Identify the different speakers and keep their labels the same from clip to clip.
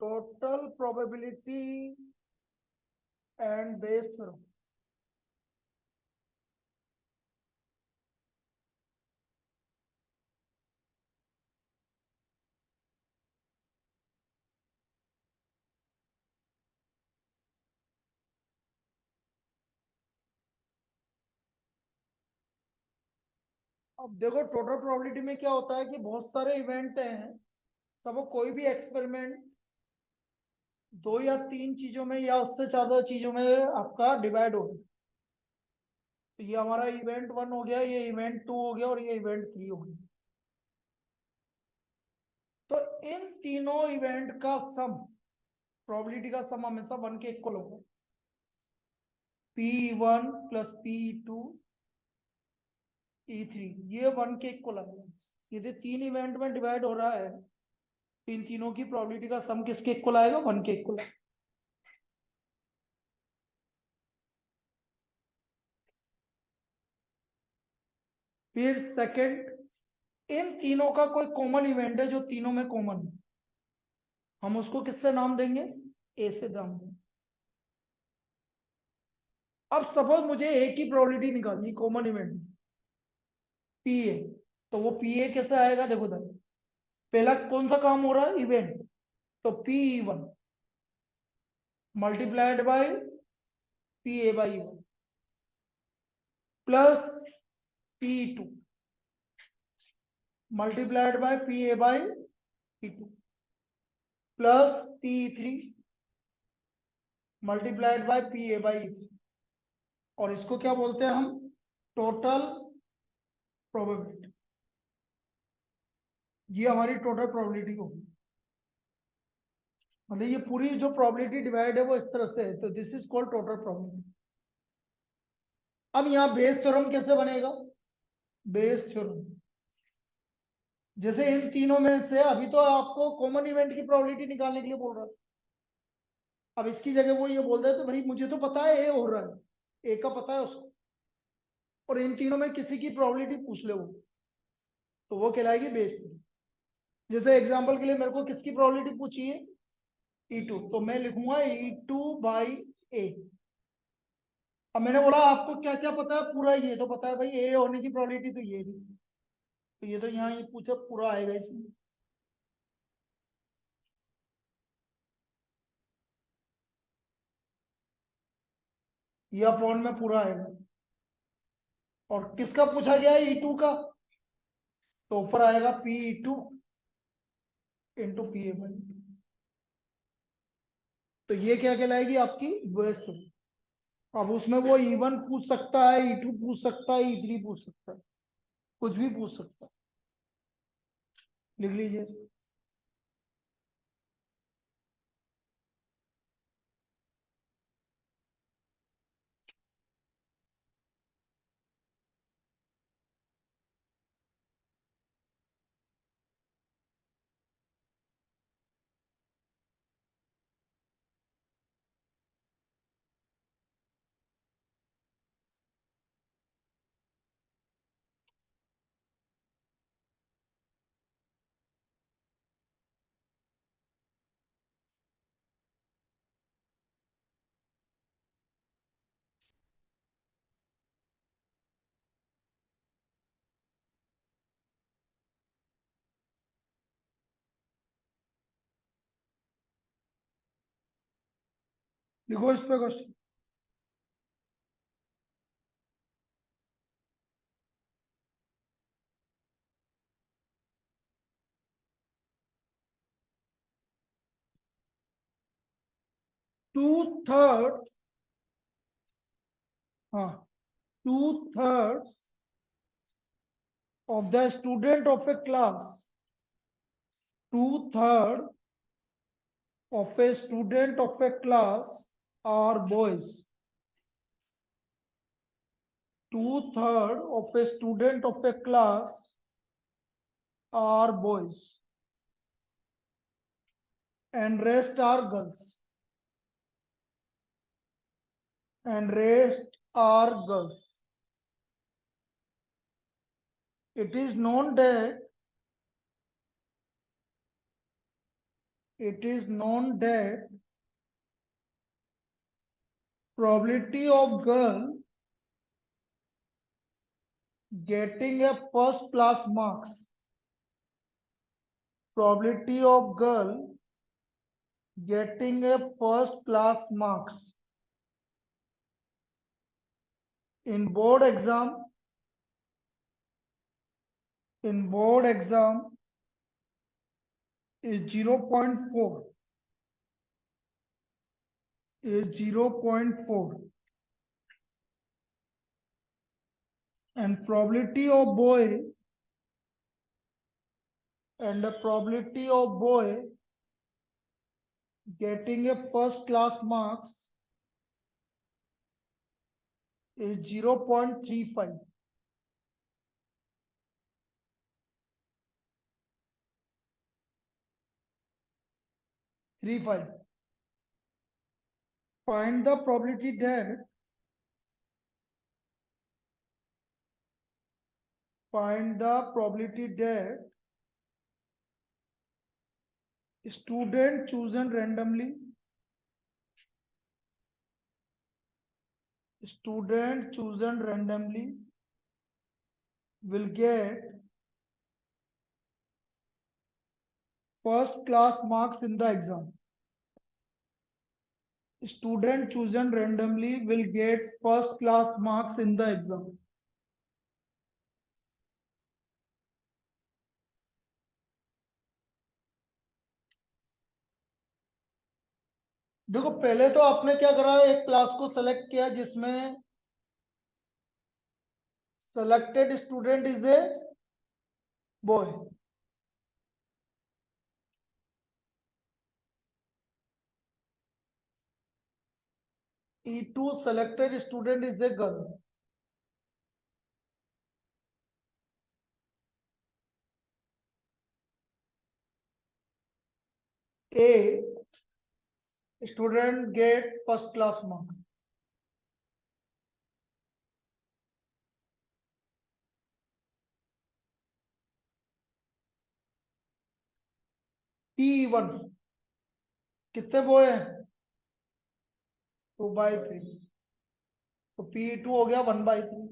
Speaker 1: Total probability and Bayes theorem. अब देखो total probability में क्या होता है कि बहुत सारे इवेंट हैं, सब कोई भी एक्सपेरिमेंट 2 या 3 चीजों में या उससे ज्यादा चीजों में आपका डिवाइड हो गया। तो ये हमारा इवेंट 1 हो गया, ये इवेंट 2 हो गया और ये इवेंट 3 हो गया। तो इन तीनों इवेंट का सम, प्रोबेबिलिटी का सम हमेशा 1 के इक्वल होगा। P1 प्लस P2 E3 ये 1 के इक्वल आएगा। यदि 3 इवेंट में डिवाइड हो रहा है तो इन तीनों की प्रोबेबिलिटी का सम किसके इक्वल आएगा? 1 के इक्वल आएगा। फिर सेकंड, इन तीनों का कोई कॉमन इवेंट है जो तीनों में कॉमन है, हम उसको किससे नाम देंगे? ए से नाम देंगे। अब सपोज मुझे ए की प्रोबेबिलिटी निकालनी, कॉमन इवेंट पी ए, तो वो पी ए कैसे आएगा? देखो देखो, पहला कौन सा काम हो रहा है? इवेंट। तो P1 multiplied by P A by 1 plus P2 multiplied by P A by P2 plus P3 multiplied by P A by 3। और इसको क्या बोलते हैं हम? Total probability. ये हमारी टोटल प्रोबेबिलिटी होगी। मतलब ये पूरी जो प्रोबेबिलिटी डिवाइड है वो इस तरह से है, तो this is called total probability. अब यहाँ बेस थ्योरम कैसे बनेगा? बेस थ्योरम जैसे इन तीनों में से अभी तो आपको कॉमन इवेंट की प्रोबेबिलिटी निकालने के लिए बोल रहा था, अब इसकी जगह वो ये बोल रहे थे भाई मुझे तो पता है ए हो रहा है, ए का पता है उसको, और इन तीनों में किसी की प्रोबेबिलिटी पूछ ले वो, तो वो कहलाएगी बेस थ्योरम। जैसे एग्जांपल के लिए मेरे को किसकी प्रोबेबिलिटी पूछी है? E2, तो मैं लिखूंगा E2 बाई ए। अब मैंने बोला आपको क्या क्या पता है? पूरा ये तो पता है भाई, ए होने की प्रोबेबिलिटी तो ये भी, तो ये तो यहाँ ये पूछा पूरा आएगा इसमें। ये अपॉन में पूरा आएगा। और किसका पूछा गया है? E2 का, तो ऊपर आएगा P2 into P A by. तो ये क्या कहलाएगी? आपकी बेस थ्योरम। अब उसमें वो E1 पूछ सकता है, E2 पूछ सकता है, E3 पूछ सकता है, कुछ भी पूछ सकता है। लिख लीजिए। लिखो इस पे क्वेश्चन। टू थर्ड, हाँ, 2/3 of the student of a class, 2/3 of a student of a class are boys. 2/3 of a student of a class are boys and rest are girls. And rest are girls. It is known that it is known that probability of girl getting a first class marks, probability of girl getting a first class marks in board exam, is 0.4, and probability of boy getting a first class marks is 0.35. Find the probability that student chosen randomly will get first class marks in the exam. Student chosen randomly will get first class marks in the exam. देखो पहले तो आपने क्या करा, एक class को select किया जिसमें selected student is a boy. E2 selected student is a girl. A student get first class marks. P1 कितने बॉय हैं? 2/3. तो P2 हो गया 1/3.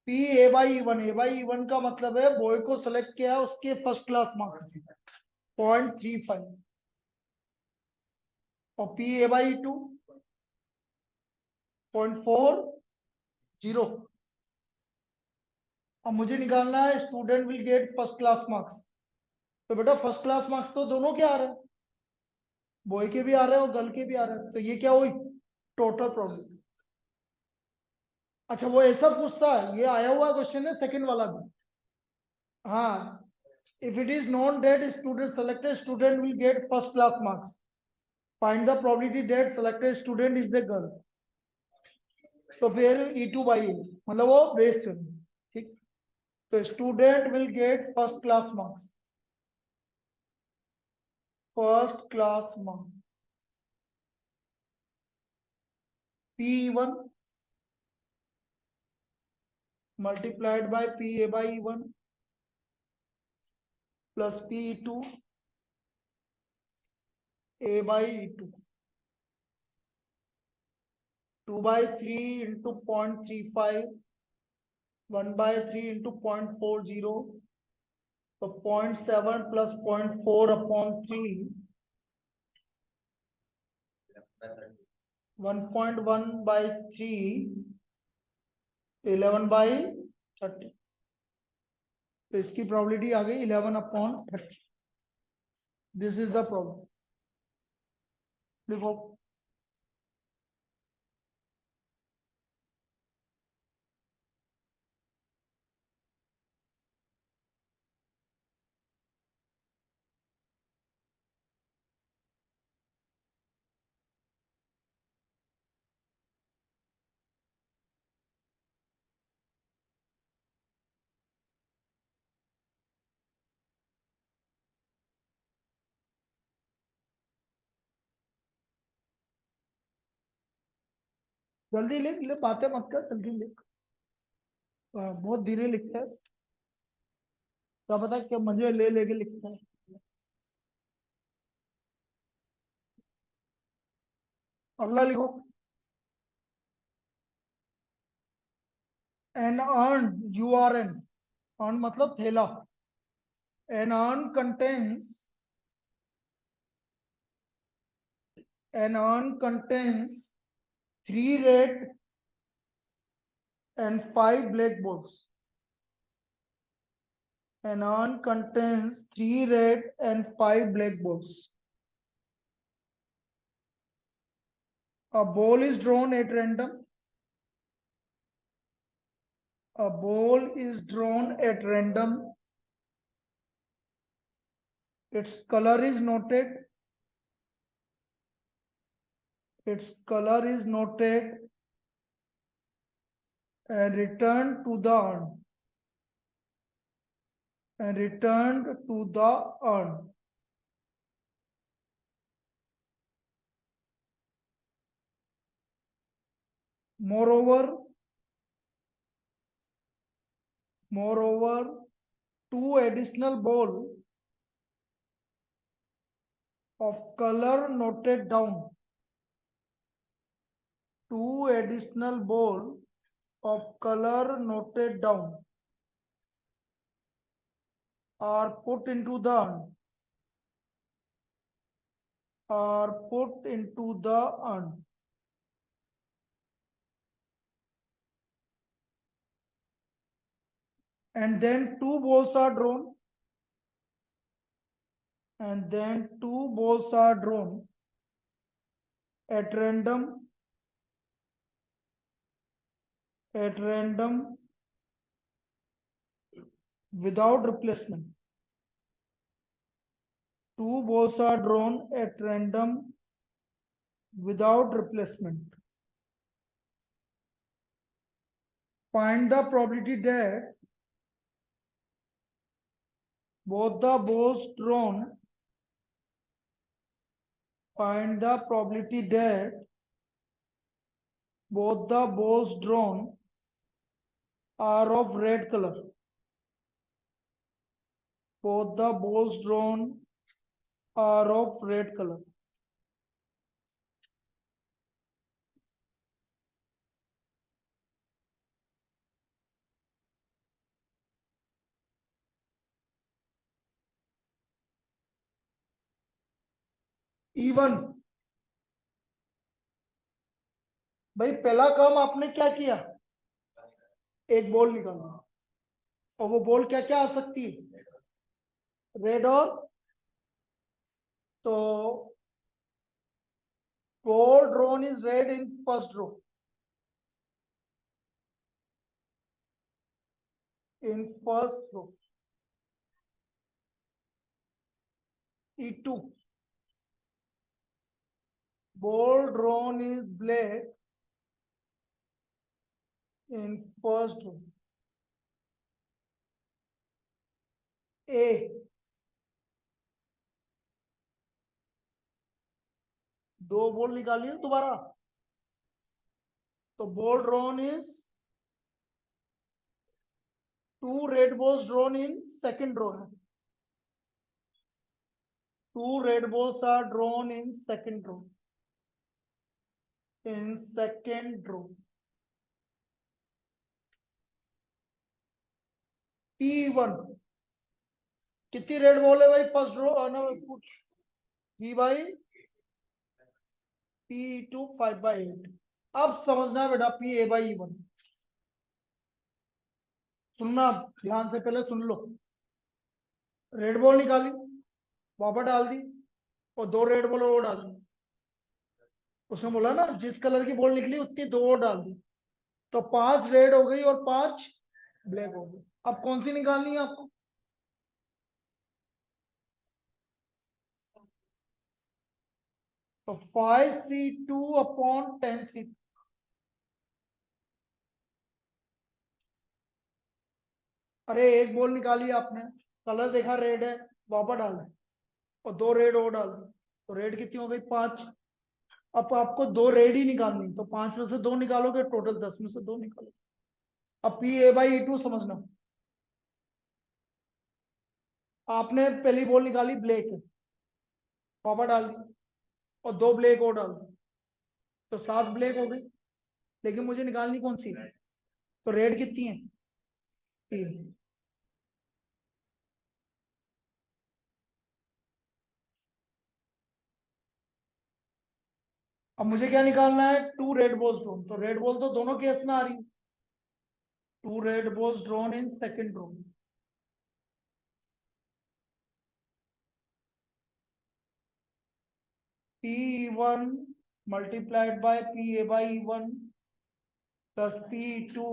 Speaker 1: P A/E1 का मतलब है बॉय को सेलेक्ट किया उसके फर्स्ट क्लास मार्क्स 0.35 और P A/E2 0.40. अब मुझे निकालना है student will get first class marks. तो बेटा फर्स्ट क्लास मार्क्स तो दोनों के आ रहे हैं, बॉय के भी आ रहे हैं और गर्ल के भी आ रहे हैं. तो ये क्या हुई? Total problem. अच्छा वो ऐसा पूछता है, ये आया हुआ क्वेश्चन है सेकंड वाला भी. हाँ, if it is known that student selected student will get first class marks, find the probability that selected student is the girl. तो फिर E2/A मतलब वो बेस थ्योरम. ठीक, तो student will get first class marks P1 multiplied by PA/E1 plus P2 A/E2 2/3 into 0.35 1/3 into 0.40. So 0.7 plus 0.4 upon 3 1.1/3 11/30. तो इसकी probability आ गई 11/30. This is the problem. देखो जल्दी लिख ले, बातें मत कर, जल्दी लिख. बहुत धीरे लिखता है, क्या पता क्या मजे ले लेके लिखता है. अगला लिखो, an urn, U R N, urn मतलब थैला, an urn contains, an urn contains 3 red and 5 black balls. An urn contains 3 red and 5 black balls. A ball is drawn at random. A ball is drawn at random. Its color is noted. Its color is noted and returned to the urn. And returned to the urn. Moreover, 2 additional balls of color noted down. 2 additional balls of color noted down are put into the urn. Are put into the urn. And then 2 balls are drawn. And then 2 balls are drawn at random. At random without replacement. 2 balls are drawn at random without replacement. Find the probability that both the balls drawn. Find the probability that both the balls drawn are of red color. Both the balls drawn are of red color. Even भाई पहला काम आपने क्या किया, एक ball निकालना, और वो बॉल क्या क्या आ सकती है, रेड और, तो ball drawn is red in first row. In first row. E2. Ball drawn is black in first row. A. दो बॉल निकालिए दोबारा, तो ball drawn is 2 red balls drawn in second row. 2 red balls are drawn in second row. In second row. P1. कितनी red ball है भाई first row, ना P by P2 5/8. अब समझना बेटा PA/E1. सुनना ध्यान से, पहले सुन लो, रेड बॉल निकाली, वापस डाल दी, और 2 रेड बॉल और डाल दी, उसने बोला ना जिस कलर की बॉल निकली उतनी 2 और डाल दी, तो 5 रेड हो गई और 5 ब्लैक हो गई। अब कौन सी निकालनी है आपको, तो 5C2/10C2। अरे एक बॉल निकाली आपने, कलर देखा रेड है, वापस डाल दी, और 2 रेड और डाल दी, तो रेड कितनी हो गई 5। अब आपको 2 रेड ही निकालनी, तो 5 में से 2 निकालोगे, टोटल 10 में से 2 निकालोगे। अब PA/E2 समझना, आपने पहली बॉल निकाली ब्लैक है, वापस डाल दी, और 2 ब्लैक और डाल दी, तो 7 ब्लैक हो गई, लेकिन मुझे निकालनी कौन सी, तो रेड कितनी है, 3। अब मुझे क्या निकालना है, 2 रेड बॉल्स ड्रॉन, तो रेड बॉल तो दोनों केस में आ रही है, 2 red balls drawn in second row. P1 multiplied by PA by E1 plus P2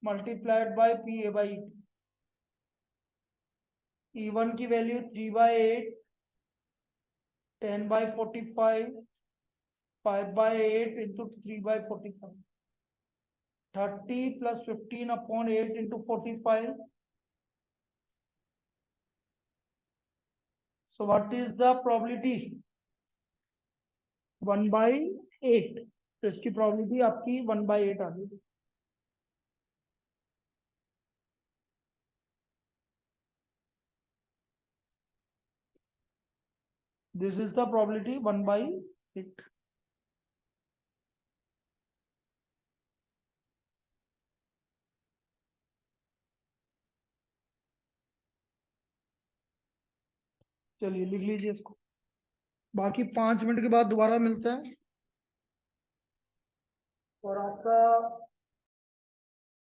Speaker 1: multiplied by PA by E2। E1 की value 3/8, 10/45, 5/8 into 3/45, 30 plus 15 upon 8 into 45. So what is the probability, 1/8। तो इसकी probability आपकी 1/8 आ गई। This is the probability 1/8। चलिए लिख लीजिए इसको, बाकी 5 मिनट के बाद दोबारा मिलते हैं।